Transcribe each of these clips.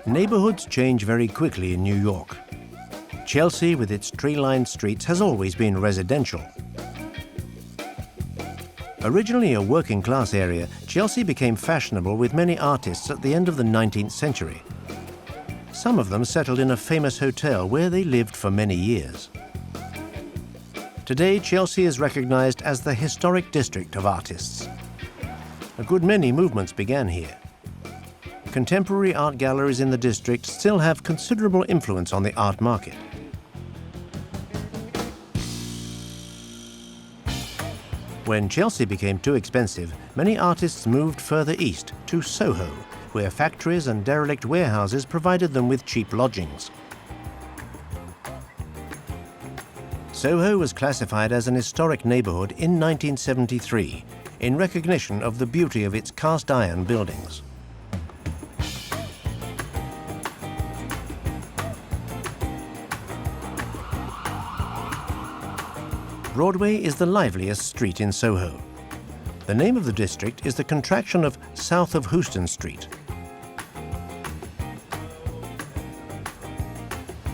Neighborhoods change very quickly in New York. Chelsea, with its tree-lined streets, has always been residential. Originally a working-class area, Chelsea became fashionable with many artists at the end of the 19th century. Some of them settled in a famous hotel where they lived for many years. Today, Chelsea is recognized as the historic district of artists. A good many movements began here. Contemporary art galleries in the district still have considerable influence on the art market. When Chelsea became too expensive, many artists moved further east to Soho, where factories and derelict warehouses provided them with cheap lodgings. Soho was classified as an historic neighborhood in 1973 in recognition of the beauty of its cast iron buildings. Broadway is the liveliest street in Soho. The name of the district is the contraction of South of Houston Street.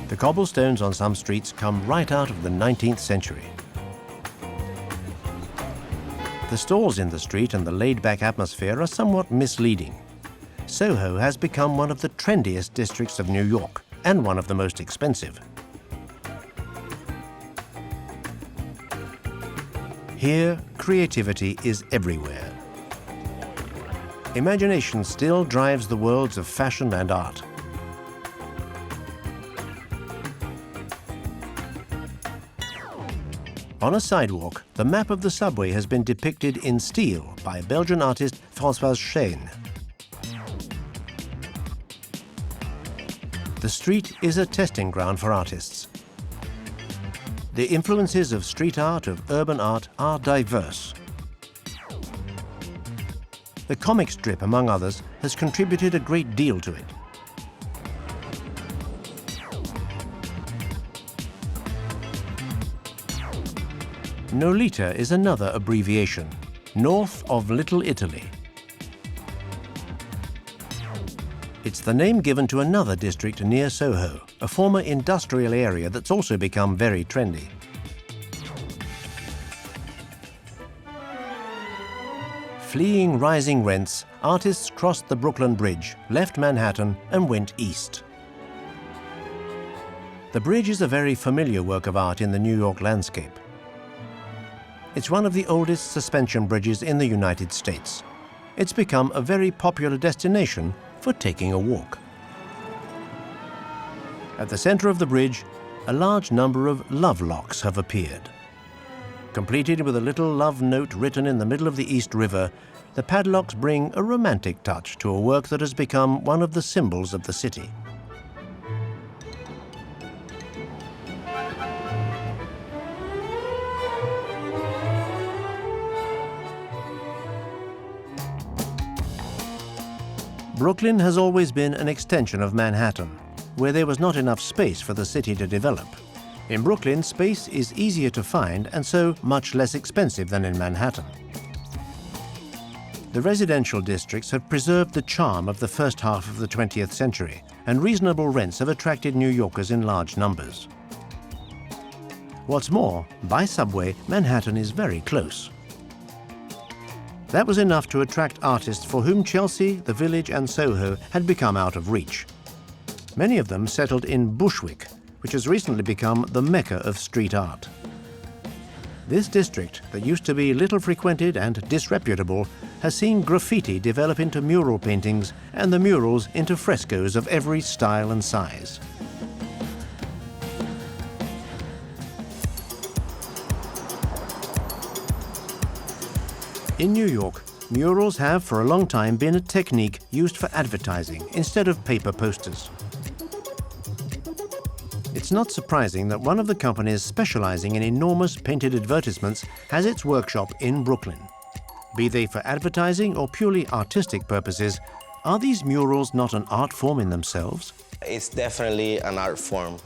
The cobblestones on some streets come right out of the 19th century. The stalls in the street and the laid-back atmosphere are somewhat misleading. Soho has become one of the trendiest districts of New York and one of the most expensive. Here, creativity is everywhere. Imagination still drives the worlds of fashion and art. On a sidewalk, the map of the subway has been depicted in steel by Belgian artist Françoise Chaine. The street is a testing ground for artists. The influences of street art, of urban art, are diverse. The comic strip, among others, has contributed a great deal to it. Nolita is another abbreviation, north of Little Italy. It's the name given to another district near Soho, a former industrial area that's also become very trendy. Fleeing rising rents, artists crossed the Brooklyn Bridge, left Manhattan, and went east. The bridge is a very familiar work of art in the New York landscape. It's one of the oldest suspension bridges in the United States. It's become a very popular destination for taking a walk. At the center of the bridge, a large number of love locks have appeared. Completed with a little love note written in the middle of the East River, the padlocks bring a romantic touch to a work that has become one of the symbols of the city. Brooklyn has always been an extension of Manhattan, where there was not enough space for the city to develop. In Brooklyn, space is easier to find and so much less expensive than in Manhattan. The residential districts have preserved the charm of the first half of the 20th century, and reasonable rents have attracted New Yorkers in large numbers. What's more, by subway, Manhattan is very close. That was enough to attract artists for whom Chelsea, the Village, and Soho had become out of reach. Many of them settled in Bushwick, which has recently become the mecca of street art. This district, that used to be little frequented and disreputable, has seen graffiti develop into mural paintings and the murals into frescoes of every style and size. In New York, murals have for a long time been a technique used for advertising instead of paper posters. It's not surprising that one of the companies specializing in enormous painted advertisements has its workshop in Brooklyn. Be they for advertising or purely artistic purposes, are these murals not an art form in themselves? It's definitely an art form.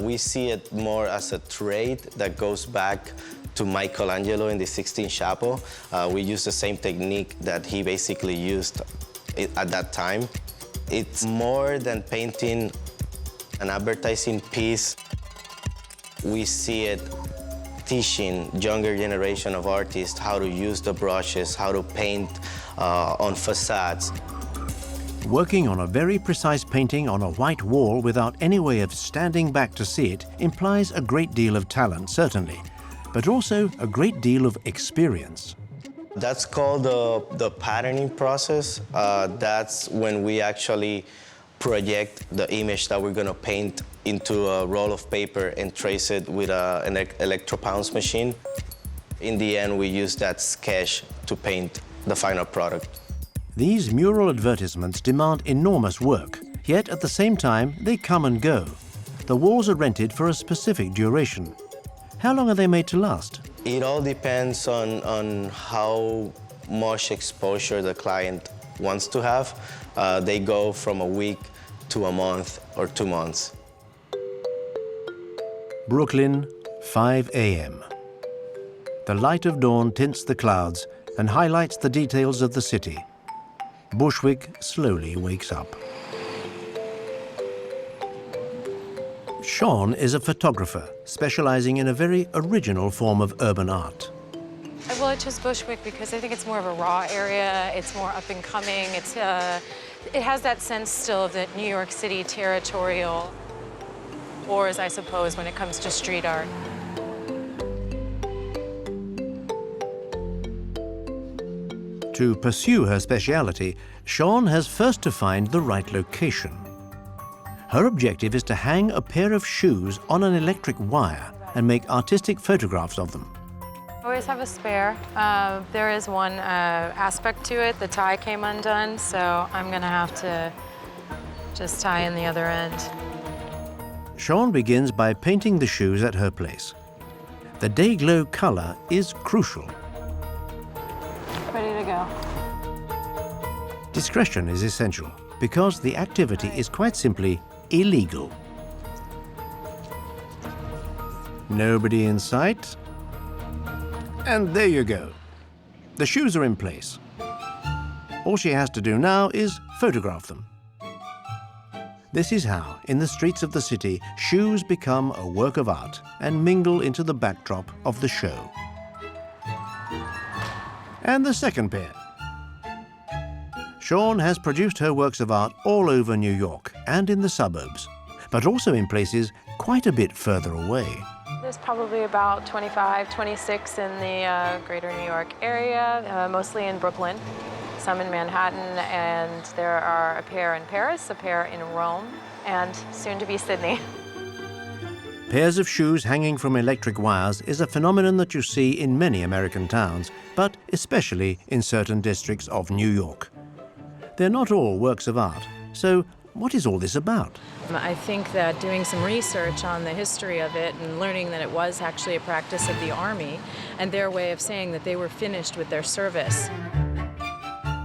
We see it more as a trade that goes back to Michelangelo in the Sistine Chapel. We use the same technique that he basically used at that time. It's more than painting an advertising piece. We see it teaching younger generation of artists how to use the brushes, how to paint on facades. Working on a very precise painting on a white wall without any way of standing back to see it implies a great deal of talent, certainly, but also a great deal of experience. That's called the patterning process. That's when we actually project the image that we're going to paint into a roll of paper and trace it with an electropounce machine. In the end, we use that sketch to paint the final product. These mural advertisements demand enormous work, yet at the same time they come and go. The walls are rented for a specific duration. How long are they made to last? It all depends on how much exposure the client wants to have. They go from a week to a month or 2 months. Brooklyn, 5 a.m. The light of dawn tints the clouds and highlights the details of the city. Bushwick slowly wakes up. Sean is a photographer specializing in a very original form of urban art. Well, I chose Bushwick because I think it's more of a raw area. It's more up and coming. It has that sense still of the New York City territorial wars, I suppose, when it comes to street art. To pursue her speciality, Sean has first to find the right location. Her objective is to hang a pair of shoes on an electric wire and make artistic photographs of them. I always have a spare. There is one aspect to it. The tie came undone, so I'm going to have to just tie in the other end. Sean begins by painting the shoes at her place. The day glow color is crucial. Ready to go. Discretion is essential because the activity is quite simply illegal. Nobody in sight. And there you go. The shoes are in place. All she has to do now is photograph them. This is how, in the streets of the city, shoes become a work of art and mingle into the backdrop of the show. And the second pair. Sean has produced her works of art all over New York and in the suburbs, but also in places quite a bit further away. There's probably about 25, 26 in the greater New York area, mostly in Brooklyn, some in Manhattan, and there are a pair in Paris, a pair in Rome, and soon to be Sydney. Pairs of shoes hanging from electric wires is a phenomenon that you see in many American towns, but especially in certain districts of New York. They're not all works of art, so what is all this about? I think that doing some research on the history of it and learning that it was actually a practice of the Army and their way of saying that they were finished with their service.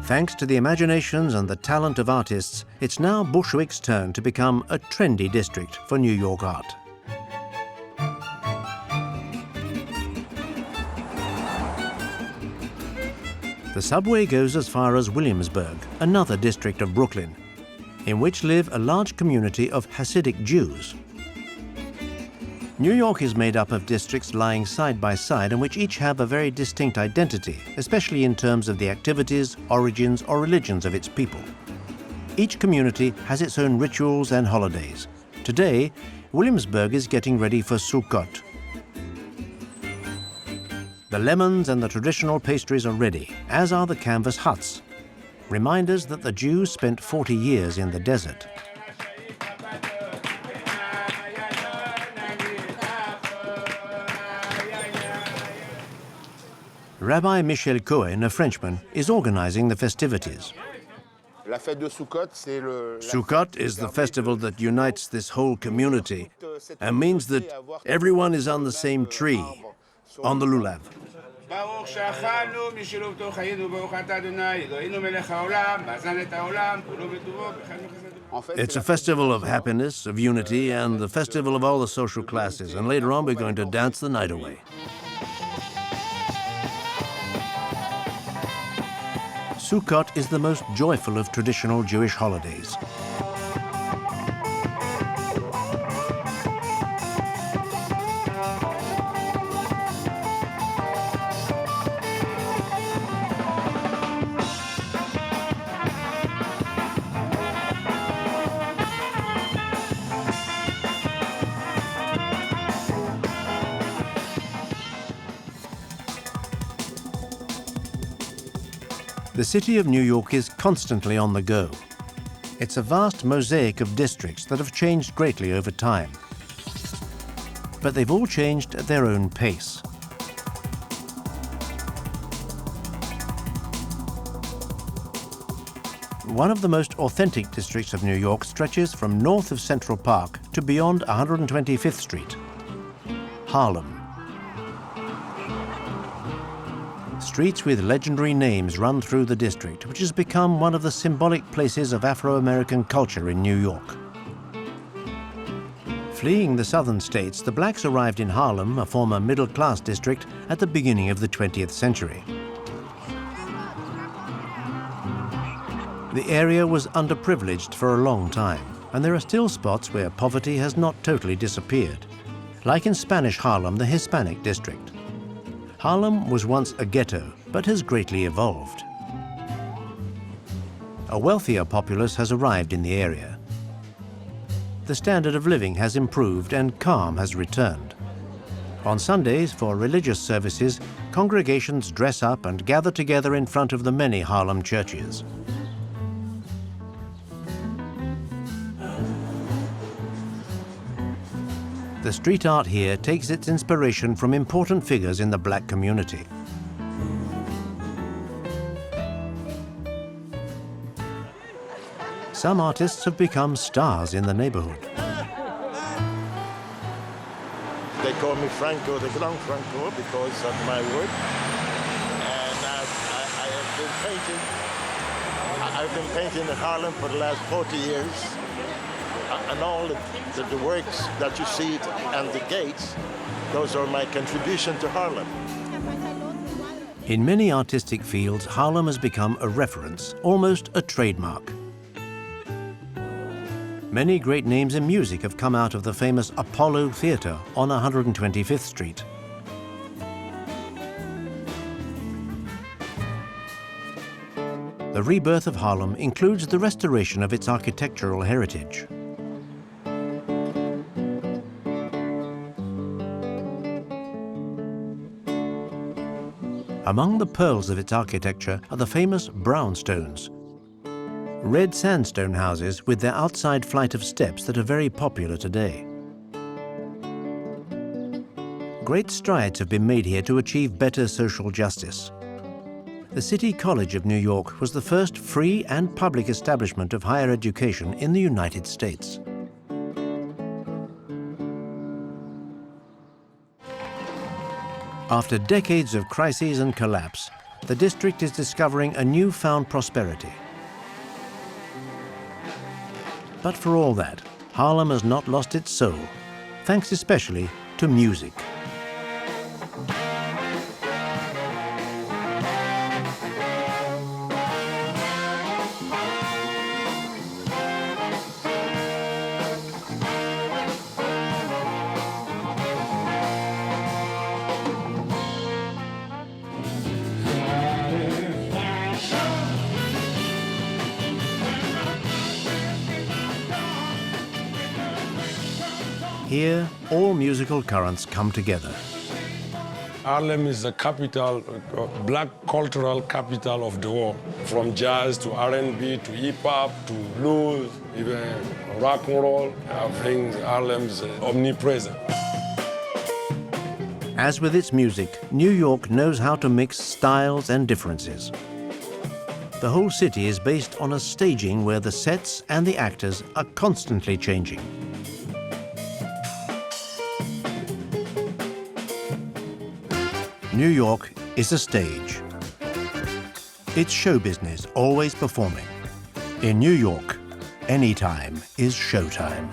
Thanks to the imaginations and the talent of artists, it's now Bushwick's turn to become a trendy district for New York art. The subway goes as far as Williamsburg, another district of Brooklyn, in which live a large community of Hasidic Jews. New York is made up of districts lying side by side and which each have a very distinct identity, especially in terms of the activities, origins, or religions of its people. Each community has its own rituals and holidays. Today, Williamsburg is getting ready for Sukkot. The lemons and the traditional pastries are ready, as are the canvas huts, reminders that the Jews spent 40 years in the desert. Rabbi Michel Cohen, a Frenchman, is organizing the festivities. Sukkot is the festival that unites this whole community and means that everyone is on the same tree, on the lulav. It's a festival of happiness, of unity, and the festival of all the social classes. And later on, we're going to dance the night away. Sukkot is the most joyful of traditional Jewish holidays. The city of New York is constantly on the go. It's a vast mosaic of districts that have changed greatly over time. But they've all changed at their own pace. One of the most authentic districts of New York stretches from north of Central Park to beyond 125th Street, Harlem. Streets with legendary names run through the district, which has become one of the symbolic places of Afro-American culture in New York. Fleeing the southern states, the blacks arrived in Harlem, a former middle-class district, at the beginning of the 20th century. The area was underprivileged for a long time, and there are still spots where poverty has not totally disappeared, like in Spanish Harlem, the Hispanic district. Harlem was once a ghetto, but has greatly evolved. A wealthier populace has arrived in the area. The standard of living has improved and calm has returned. On Sundays, for religious services, congregations dress up and gather together in front of the many Harlem churches. The street art here takes its inspiration from important figures in the black community. Some artists have become stars in the neighborhood. They call me Franco, the Grand Franco, because of my work. And I've been painting in Harlem for the last 40 years. And all the works that you see and the gates, those are my contribution to Harlem. In many artistic fields, Harlem has become a reference, almost a trademark. Many great names in music have come out of the famous Apollo Theatre on 125th Street. The rebirth of Harlem includes the restoration of its architectural heritage. Among the pearls of its architecture are the famous brownstones, red sandstone houses with their outside flight of steps that are very popular today. Great strides have been made here to achieve better social justice. The City College of New York was the first free and public establishment of higher education in the United States. After decades of crises and collapse, the district is discovering a newfound prosperity. But for all that, Harlem has not lost its soul, thanks especially to music. Here, all musical currents come together. Harlem is the capital, black cultural capital of the world. From jazz to R&B to hip-hop to blues, even rock and roll. I think Harlem's omnipresent. As with its music, New York knows how to mix styles and differences. The whole city is based on a staging where the sets and the actors are constantly changing. New York is a stage. It's show business, always performing. In New York, anytime is showtime.